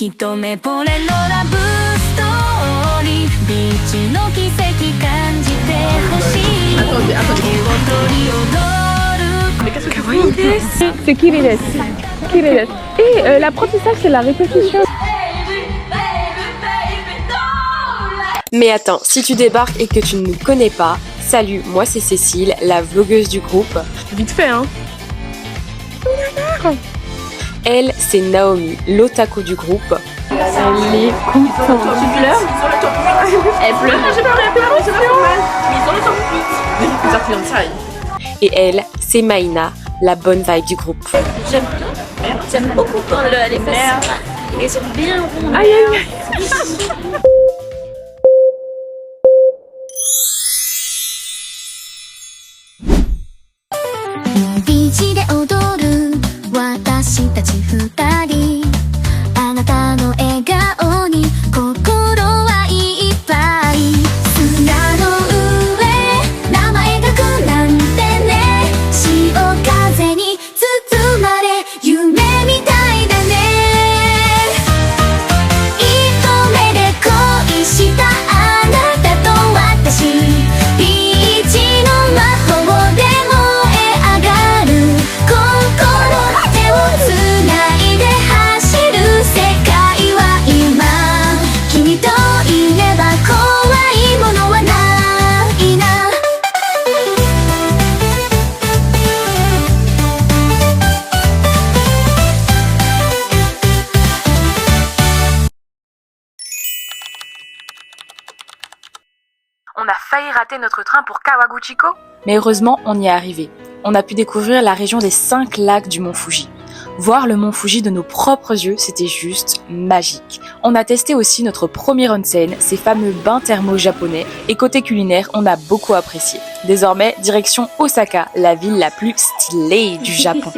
一目惚れのラブストーリービーチの奇跡感じてほしい手を取り踊る C'est Kirides. Kirides. Et l'apprentissage, c'est la répétition. Mais attends, si tu débarques et que tu ne nous connais pas, salut, moi c'est Cécile, la vlogueuse du groupe. Vite fait, hein. Elle, c'est Naomi, l'otaku du groupe. Elle est contente. Tu pleures? Elle pleure. J'ai pleuré, c'est pas mal. Mais ils ont le temps de Et elle, c'est Maïna, la bonne vibe du groupe. J'aime beaucoup quand les fesses et sont bien rondes. Aïe aïe. ビーチで踊る私たち二人あなたの笑顔に心はいっぱい砂の上名前書くなんてね潮風に包まれ夢みたいだね一目で恋したあなたと私ビーチの魔法でOn a failli rater notre train pour Kawaguchiko. Mais heureusement, on y est arrivé. On a pu découvrir la région des 5 lacs du mont Fuji. Voir le mont Fuji de nos propres yeux, c'était juste magique. On a testé aussi notre premier onsen, ces fameux bains thermaux japonais, et côté culinaire, on a beaucoup apprécié. Désormais, direction Osaka, la ville la plus stylée du Japon.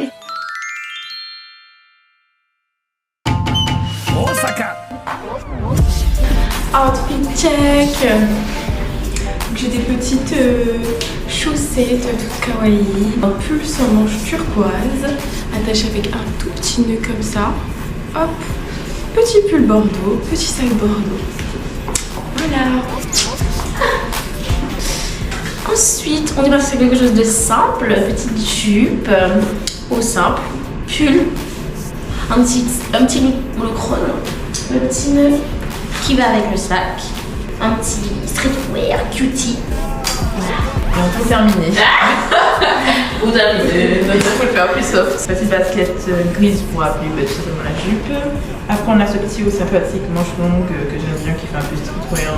Osaka. Outfit check. J'ai des petites chaussettes toutes kawaii, un pull sans manches turquoise, attaché avec un tout petit nœud comme ça. Hop, petit pull bordeaux, petit sac bordeaux. Voilà. Ensuite, on est parti sur quelque chose de simple, petite jupe, au simple, pull, un petit monochrome, le petit nœud qui va avec le sac. Un petit streetwear cutie. Et on peut terminer. Ou d'arriver. Donc il faut le faire plus soft. Petite basket grise pour appuyer tout simplement la jupe. Après on a ce petit haut sympathique manche longue que j'aime bien qui fait un peu streetwear.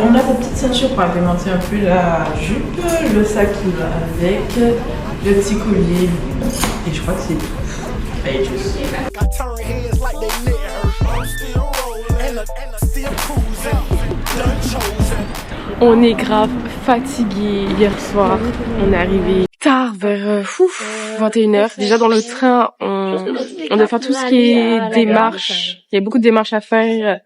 On a cette petite ceinture pour agrémenter un peu la jupe. Le sac qui va avec. Le petit collier. Et je crois que c'est tout. Allez, tchuss. On est grave fatigué hier soir. On est arrivé tard vers 21h. Déjà dans le train, on doit faire tout ce qui est démarches. Il y a beaucoup de démarches à faire.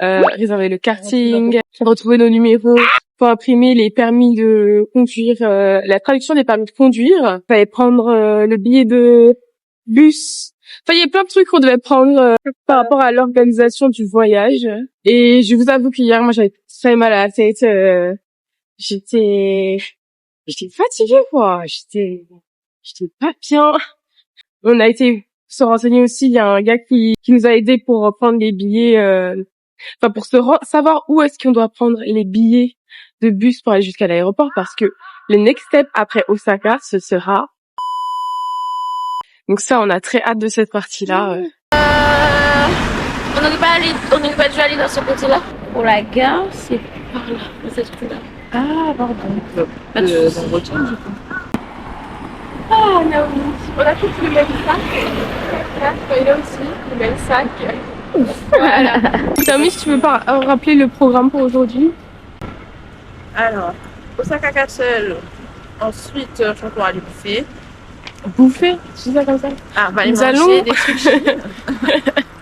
Réserver le karting, retrouver nos numéros, pour imprimer les permis de conduire, la traduction des permis de conduire. Il fallait prendre le billet de bus. Enfin, il y a plein de trucs qu'on devait prendre par rapport à l'organisation du voyage. Et je vous avoue qu'hier, moi, j'avais très mal à la tête. J'étais fatiguée, quoi. J'étais pas bien. On a été se renseigner aussi. Il y a un gars qui nous a aidé pour prendre les billets, enfin, pour savoir où est-ce qu'on doit prendre les billets de bus pour aller jusqu'à l'aéroport, parce que le next step après Osaka, ce sera. Donc ça, on a très hâte de cette partie-là. On n'est pas dû aller dans ce côté-là. Pour la gare, c'est par là, dans cette rue-là. Ah, pardon. Pas de soucis. Ah, Naomi, on a tous le même sac. Il a aussi le même sac. Voilà. Naomi, si tu veux pas rappeler le programme pour aujourd'hui. Alors, Osaka Castle. Ensuite, je crois qu'on va aller bouffer. Bouffer, je dis ça comme ça. Ah, on va aller Nous manger allons des trucs.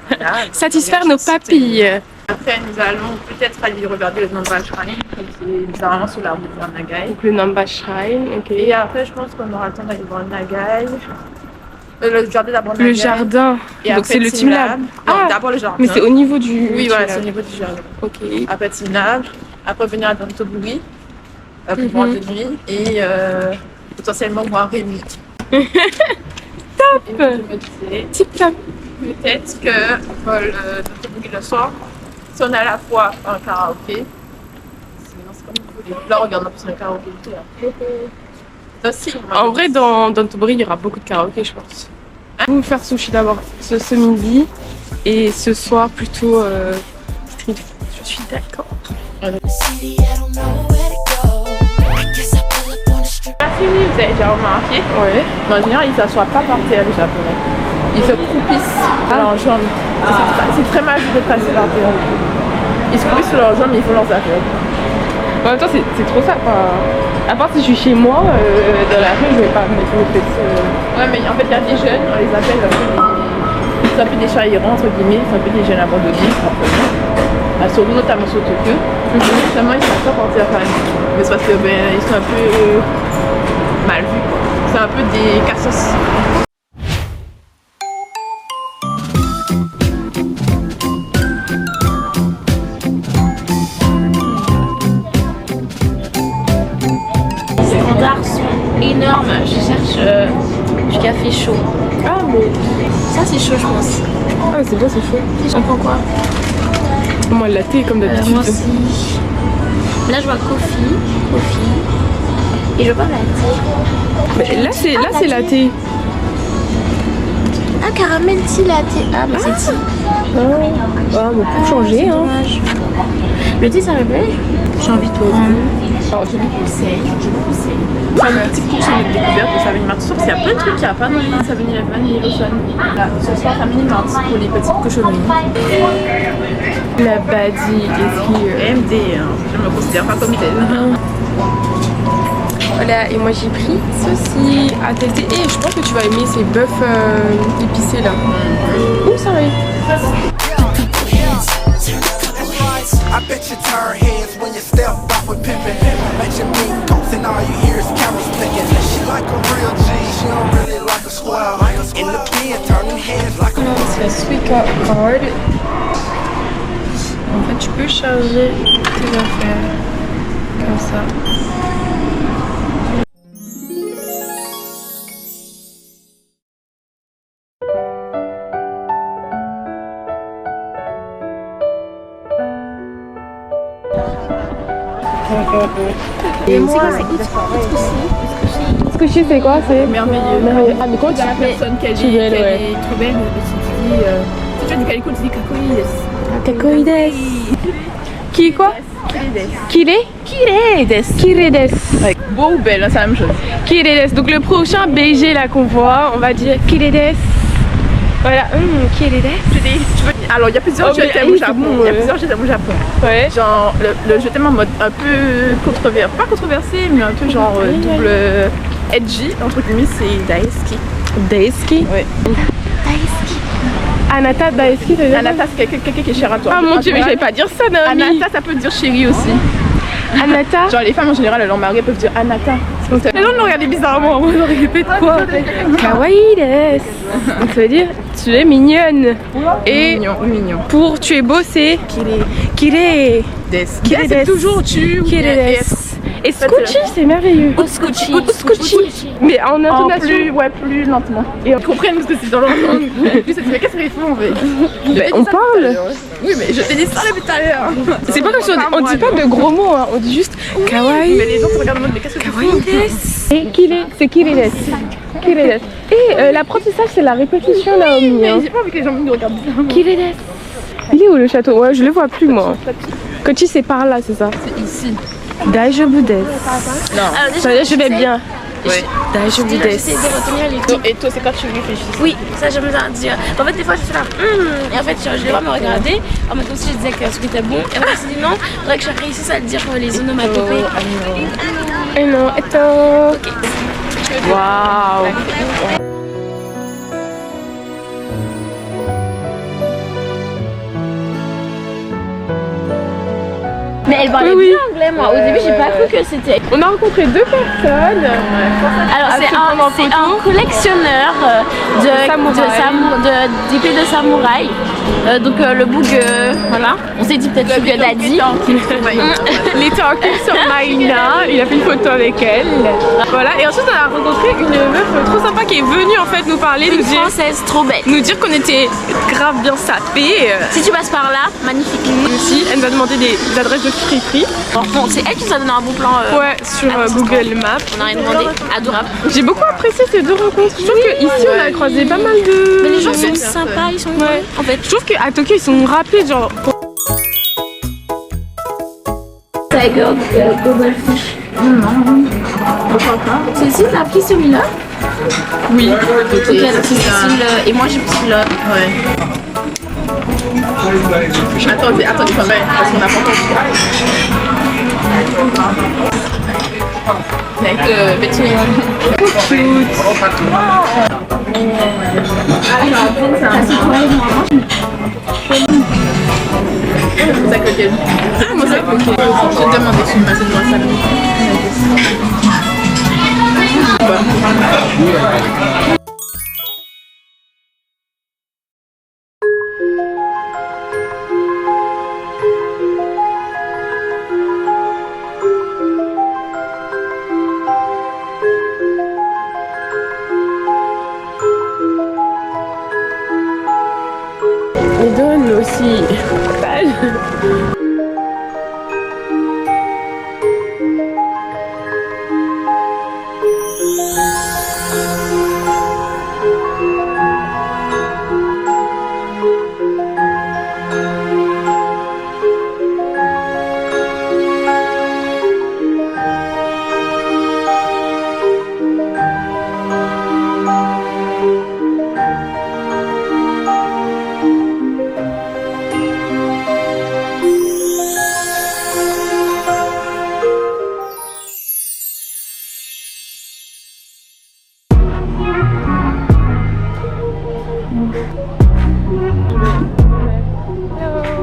Voilà, satisfaire nos papilles. Après, nous allons peut-être aller regarder le Namba Shrine, qui est bizarrement sous la rivière Nagai. Donc le Namba Shrine, ok. Et après, je pense qu'on aura le temps d'aller voir Nagai. Le jardin d'abandon. Le jardin. Et donc après c'est le Team Lab. Non, d'abord le jardin. Mais c'est au niveau du. Oui, Team voilà, Lab. c'est au niveau du jardin. Ok. Après Team Lab, après venir à Dantobouri, pour voir de nuit, et potentiellement voir Rémi. Top. Et je me disais, Tip top. peut-être que Dantobouri le soir, si on a à la fois un karaoké, sinon c'est comme vous voulez. Là, regarde, on a plus un karaoké. Aussi, En vrai, dans Tobri, il y aura beaucoup de karaoké, je pense. On va faire sushi d'abord ce midi et ce soir plutôt street food. Je suis d'accord. Vous avez déjà remarqué, Ouais. en général, ils ne s'assoient pas par terre, les Japonais. Ils se croupissent sur leurs jambes. C'est très mal de passer par terre. Ils se croupissent sur leurs jambes, mais ils font leurs affaires. En même temps, c'est trop ça. À part si je suis chez moi, dans la rue, je vais pas mettre mes petits. Ouais, mais en fait, il y a des jeunes, on les appelle c'est un peu des chats errants, entre guillemets, c'est un peu des jeunes abandonnés, surtout notamment sur Tokyo. Notamment, ils sont pas par terre quand même. Mais c'est parce que ils sont un peu mal vus, quoi. C'est un peu des cassos. Les standards sont énormes. Je cherche du café chaud. Ah, mais. Ça, c'est chaud, je pense. Ah, c'est bien, c'est chaud. Je prends quoi Moi, le latte, comme d'habitude. Moi aussi. Là, je vois coffee. Et je vois latte. Mais là, c'est latte. Ah, caramel tea latte. Ah, bah c'est tea. Ah, mais pour changer, hein. Dommage. Le thé, ça me plaît. J'ai envie de prendre. Alors, je vous conseille. C'est un petit cours sur notre découverte de Savini Marty, sauf qu'il y a plein de trucs qu'il n'y a pas dans les Savini Eleven et Lawson. Là, ce soir, Savini Marty pour les petites cochonneries. La baddie est here. MD, hein. Je me considère pas comme telle. Voilà, et moi j'ai pris ceci à tester. Et je pense que tu vas aimer ces bœufs épicés là. Ouh, ça va. I bet you turn heads when you step out with pimpin'. Bet you mean ghosts and all you hear is cameras clicking. She like a real G, she don't really like a square. In the pen, turning heads like a C'est la Suica Card. En fait, tu peux charger tes affaires comme ça. Et moi, ce que je sais, c'est quoi? C'est merveilleux. Ah, mais quand Tu as la personne qu'elle tu belle, ouais. est trop belle, tu dis. Si tu as du calico, tu dis kakoïdes. Kakoides. Qui quoi? Kire? Kiredes. Ouais. Beau ou belle, hein, c'est la même chose. Kiredes. Donc le prochain BG là qu'on voit, on va dire Kiredes. Voilà, Kiredes. Alors, il y a plusieurs je t'aime au Japon. Il y a plusieurs je t'aime au Japon. Ouais. Genre, le je t'aime en mode un peu controversé. Pas controversé, mais un peu genre double edgy. Entre guillemets, c'est Daisuki. Daisuki. Ouais. Anata Daisuki, ça veut dire Anata, c'est quelqu'un qui est cher à toi. Ah mon dieu, mais j'allais pas dire ça, Naomi. Anata, ça peut dire chérie aussi. Anata. Genre, les femmes en général, leur mari peuvent dire Anata. Les gens nous regardaient bizarrement. Moi, je répète quoi? Kawaiides. Donc ça veut dire tu es mignonne. Et mignon. pour tu es beau, c'est Kire. Kire, c'est toujours tu ou bien S. Et Scoochi, c'est merveilleux. Scoochi. Mais en En intonation. plus lentement. Et ils comprennent parce que c'est dans leur langue. Puis ça dit, mais qu'est-ce qu'ils font en fait? On parle. Oui, mais je t'ai dit ça depuis tout à l'heure. C'est pas comme si on dit pas de gros mots, hein. On dit juste kawaii. Mais les gens se regardent en mode, mais qu'est-ce que tu fais? Et c'est Kirides. Kirides. Et l'apprentissage, c'est la répétition, Naomi. Mais Hein. j'ai pas envie que les gens nous regardent bizarrement. Kirides. Il est où le château? Ouais, je le vois plus, moi. Kochi, c'est par là, c'est ça? C'est ici. Daijoubu desu. Non. Alors, Ça veut dire je vais bien. Ouais. Daijoubu J'essaie desu. de retenir les trucs. Et toi, c'est quand tu réfléchis. Oui, ça j'aime bien dire. En fait, des fois je suis là, et en fait, genre, je les vois me regarder, en mode comme si je disais que ce qui était bon, et après, je me suis dit non, faudrait que je réussisse à le dire les onomatopées. Et non, attends. Waouh. Mais elle parlait Oui, oui. bien anglais moi. Au début j'ai pas cru que c'était. On a rencontré deux personnes. Alors c'est un collectionneur d'épées de samouraï. Donc le boug, voilà. On s'est dit peut-être Sugar Daddy. Il était en cul sur Maïna, il a fait une photo avec elle. Voilà, et ensuite on a rencontré une meuf trop sympa qui est venue en fait nous parler, Une française trop belle. nous dire qu'on était grave bien sapés. Si tu passes par là, magnifique. Aussi, elle nous a demandé des adresses de friterie. Bon, c'est elle qui nous a donné un bon plan. Ouais, sur Google Maps. On a rien demandé. Adorable. J'ai beaucoup apprécié ces deux rencontres. Je trouve qu'ici on a croisé pas mal de. Mais les gens sont sympas, ils sont Ouais. en fait. Je trouve qu'à Tokyo ils sont rapides, genre. Tiger Goldfish. Cécile, t'as pris celui-là? Oui. Ok, c'est Cécile et moi j'ai pris là. Ouais. Attendez quand même, parce qu'on a pas entendu. Avec Betty. Ça coquille. Ah, moi ça coquille. J'ai demandé si une masse de moi salade. Et donne aussi.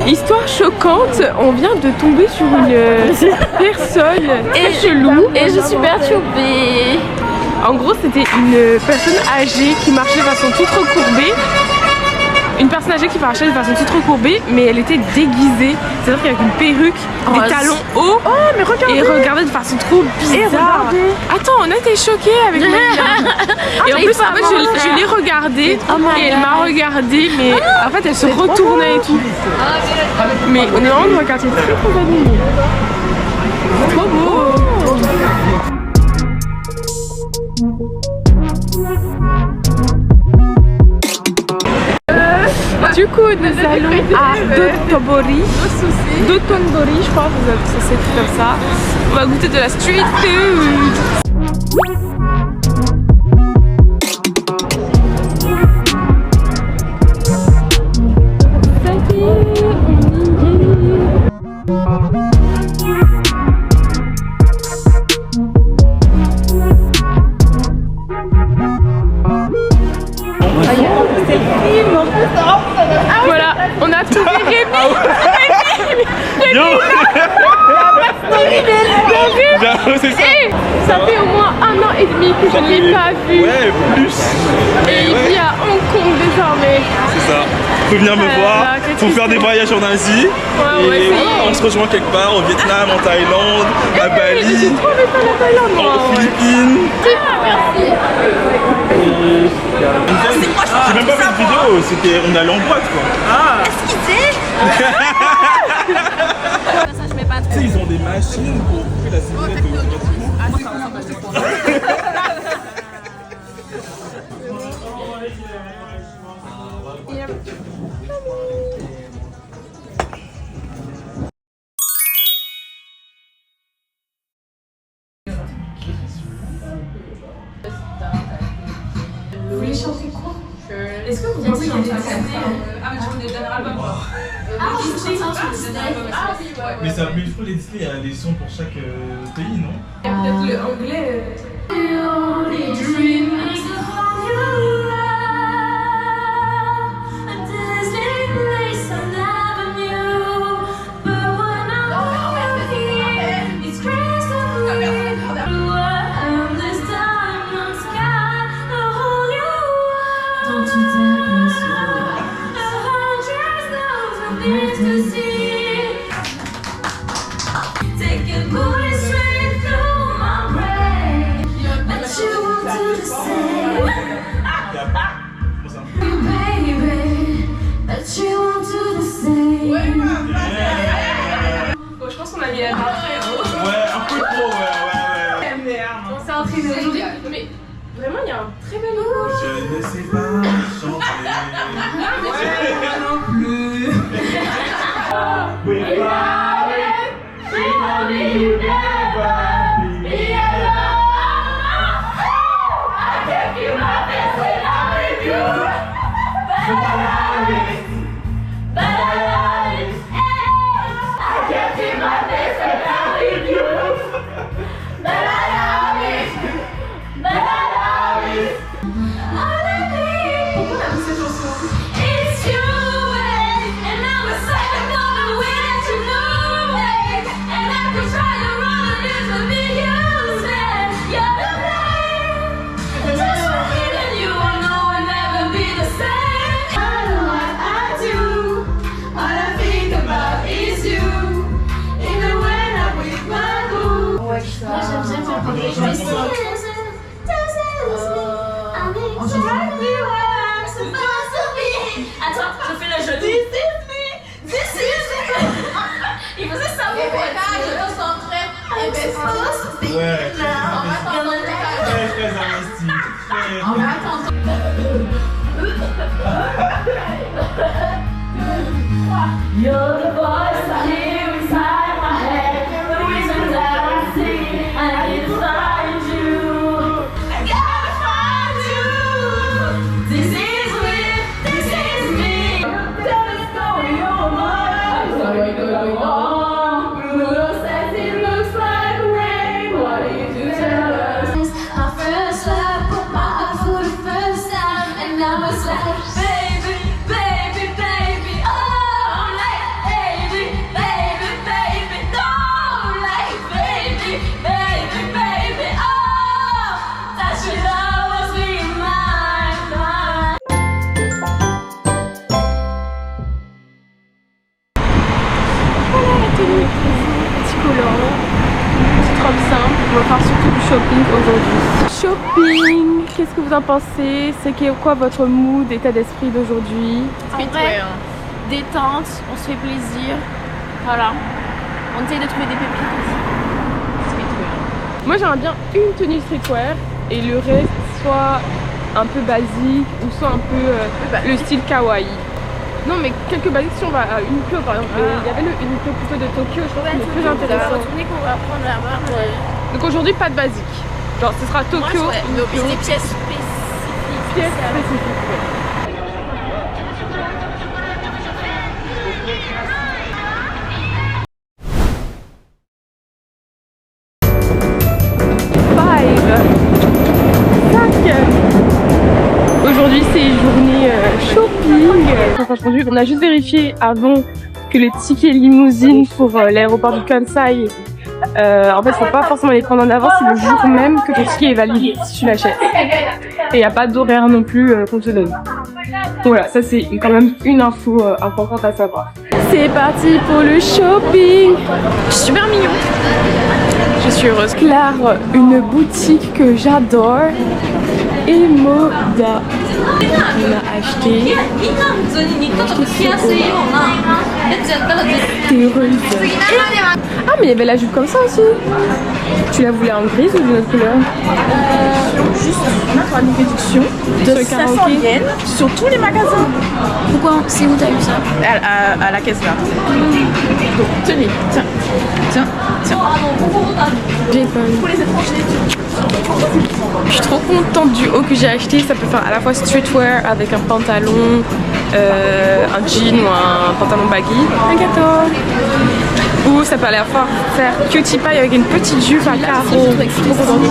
Histoire choquante, on vient de tomber sur une personne très chelou. Et je suis perturbée. En gros, c'était une personne âgée qui marchait de façon toute recourbée. Une personne âgée qui marchait de façon toute recourbée, mais elle était déguisée. C'est-à-dire qu'avec une perruque, des talons hauts. Oh, mais regardez! Et regardait de façon trop bizarre. Attends, on a été choqués avec Maïla. Et en plus, en fait, je l'ai regardée. Et elle m'a regardée, mais en fait, elle se retournait et tout. Mais on est vraiment dans un quartier très trop animé. Trop beau! Du coup, nous allons à Dotonbori. Dotonbori, je crois que ça s'écrit comme ça. On va goûter de la street food. Voilà, on a trouvé Rémi. Ça fait au moins 1 an et demi que je ne l'ai pas vu. Ouais, plus. Et il vit à Hong Kong désormais. C'est ça. Faut venir me voir. Faut faire des voyages en Asie. Ouais, Et on se rejoint quelque part au Vietnam, en Thaïlande, à Bali, J'ai trop envie de faire la Thaïlande, moi. aux Philippines. J'ai même pas fait de vidéo, c'était on allait en boîte quoi. Ah. Tu sais, ils ont des machines pour couper la cigarette automatiquement. Est-ce que vous pensez qu'il y a des Ah, mais je connais le album. Mais ça, mais je trouve les Disney, il y a des sons pour chaque pays, non? Peut-être le anglais. Bon, je pense qu'on a mis la barre très haut. Ouais, un peu trop, ouais. On s'est entraîné aujourd'hui, mais vraiment il y a un très bel niveau. Je ne sais pas chanter. Non plus. Attends, je fais le genou. This is me. Il faisait ça pour moi. Je me sens très investie. Ouais. Très investi. You're the voice I hear inside my head. The reason that I sing, I need to find you. I gotta find you. This is me. This is me. Tell the story of my life. Sorry, going on. Your sexy looks like rain. What do you do? Tell us. My first love, put my heart for the first time, and now it's like, Baby, baby, baby, oh, I'm like, baby, baby, baby, no, I'm like, baby, baby, baby, oh, that should always be mine, mine. Voilà la tenue, petit collant, petite robe simple. On va faire surtout du shopping aujourd'hui. Shopping, qu'est-ce que vous en pensez? C'est quoi votre mood, état d'esprit d'aujourd'hui? En vrai, détente, on se fait plaisir, voilà, on essaye de trouver des pépites aussi. Moi j'aimerais bien une tenue streetwear et le reste soit un peu basique ou soit un peu le style kawaii. Non mais quelques basiques, si on va à Uniqlo par exemple, il y avait le Uniqlo plutôt de Tokyo, je trouve qu'il est très intéressant. Qu'on va prendre là-bas. Donc aujourd'hui pas de basique, genre ce sera Tokyo, Uniqlo, Des pièces spécifiques. pièces spécifiques. Ouais. Aujourd'hui c'est journée shopping. On a juste vérifié avant que le ticket limousine pour l'aéroport du Kansai, en fait faut pas forcément les prendre en avance, c'est le jour même que ton ticket est valide si tu l'achètes. Et il n'y a pas d'horaire non plus qu'on te donne. Voilà, ça c'est quand même une info importante à savoir. C'est parti pour le shopping. Super mignon. Je suis heureuse. Claire, une boutique que j'adore. Emoda. On a acheté. T'es heureuse. Ah mais il y avait la jupe comme ça aussi. Tu la voulais en grise ou d'une autre couleur? Juste pour une réduction de 500 yens sur tous les magasins. Pourquoi? C'est où t'as eu ça? À la caisse là. Donc tenez, tiens. J'ai pas eu. Je suis trop contente du haut que j'ai acheté. Ça peut faire à la fois streetwear avec un pantalon, un jean ou un pantalon baggy. Un gâteau. Ou ça peut à la fois faire cutie pie avec une petite jupe à carreaux. Je suis trop contente.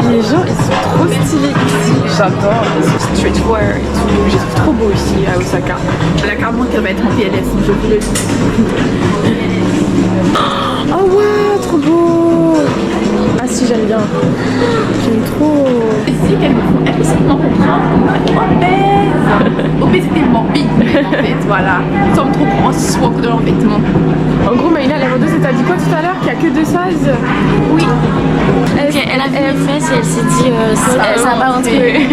Les gens ils sont trop stylés ici, j'adore les streetwear et tout. Je trouve trop beau ici à Osaka. La Carmen qui va être en PLS, je vous le dis. Oh ouais, trop beau. Ah si, j'aime bien. J'aime trop. Ici, qu'elles me font implicitement comprendre qu'on est obèse. Obésité morbide, en fait, voilà. Nous sommes trop grosses pour de l'embêtement. En gros, Maïla, la vendeuse, t'as dit quoi tout à l'heure? Qu'il n'y a que 2 sizes? Oui. Elle a vu mes fesses et elle s'est dit ça va pas rentrer.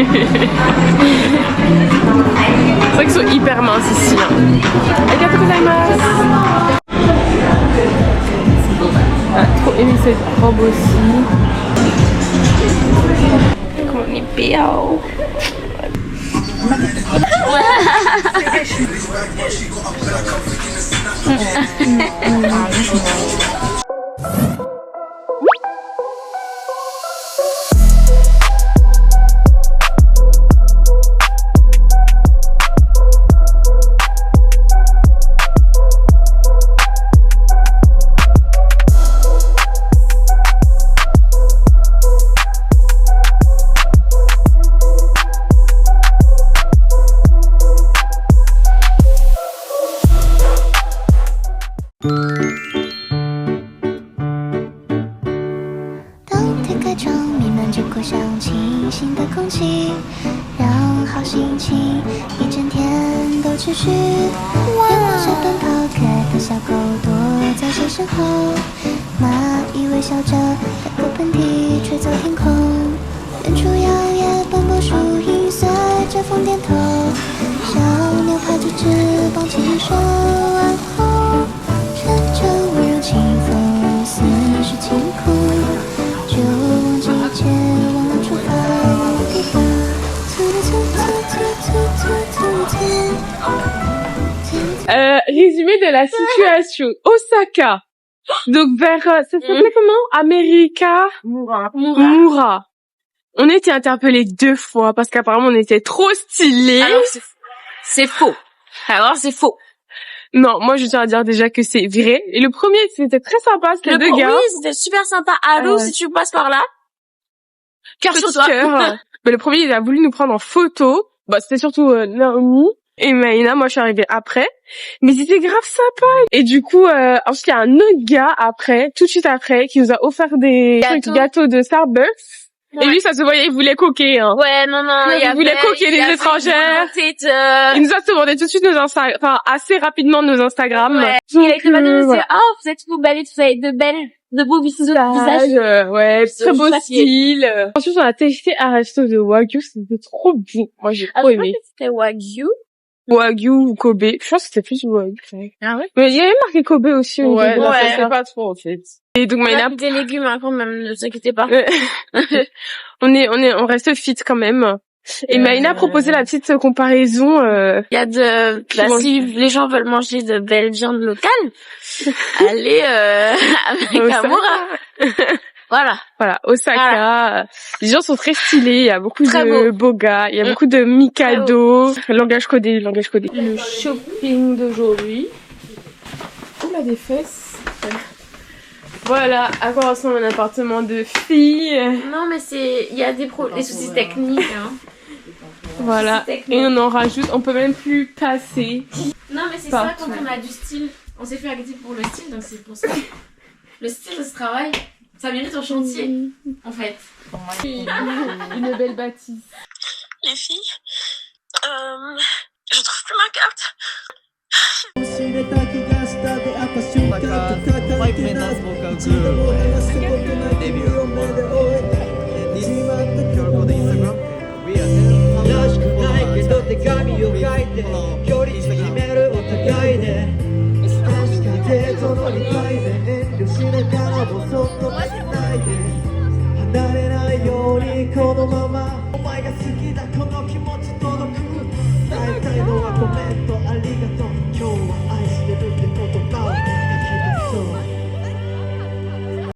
C'est vrai qu'ils sont hyper minces ici. Arigatou gozaimasu. Ah, trop aimé cette robe aussi. Comment on est bien. Résumé de la situation. Osaka. Donc vers, ça s'appelait comment? America Mura. On était interpellés 2 fois parce qu'apparemment on était trop stylés. Alors c'est faux. Alors c'est faux. Non, moi je tiens à dire déjà que c'est vrai. Et le premier c'était très sympa, c'était 2 gars. Oui, c'était super sympa. Allô, si tu passes par là. Cœur sur toi. Mais le premier il a voulu nous prendre en photo. Bah c'était surtout Naomi et Maïna. Moi je suis arrivée après. Mais c'était grave sympa. Et du coup, ensuite il y a un autre gars après, tout de suite après, qui nous a offert des gâteaux de Starbucks. Ouais. Et lui, ça se voyait, il voulait coquer, hein. Ouais, non, il voulait coquer les étrangères. Il nous a demandé tout de suite nos Instagram, enfin, assez rapidement nos Instagram. Ouais. Il a écrit madame, voilà. Oh, vous êtes trop belles, vous avez de beaux visages. Ouais, très beau style. Ensuite, on a testé un resto de Wagyu, c'était trop beau. Moi, j'ai trop aimé. C'était Wagyu. Wagyu ou Kobe. Je pense que c'était plus Wagyu. Ah ouais? Mais il y avait marqué Kobe aussi. Ouais, je sais pas trop, en fait. Et donc, Maïna. On a pris des légumes, hein, quand même, ne vous inquiétez pas. on reste fit quand même. Et Maïna a proposé la petite comparaison, Il y a si les gens veulent manger de belles viandes locales, allez, avec Amura. Voilà, Osaka. Voilà. Les gens sont très stylés, il y a beaucoup de beaux gars, il y a beaucoup de Mikado. Langage codé. Le shopping d'aujourd'hui. Oula, des fesses. Voilà à quoi ressemble un appartement de fille. Non, mais il y a des soucis techniques, hein. Voilà. Et on en rajoute, on peut même plus passer. Non, mais c'est ça, quand on a du style. On s'est fait agréer pour le style, donc c'est pour ça. Le style de ce travail, ça mérite un chantier, en fait. Une belle bâtisse. Les filles, je trouve plus ma carte.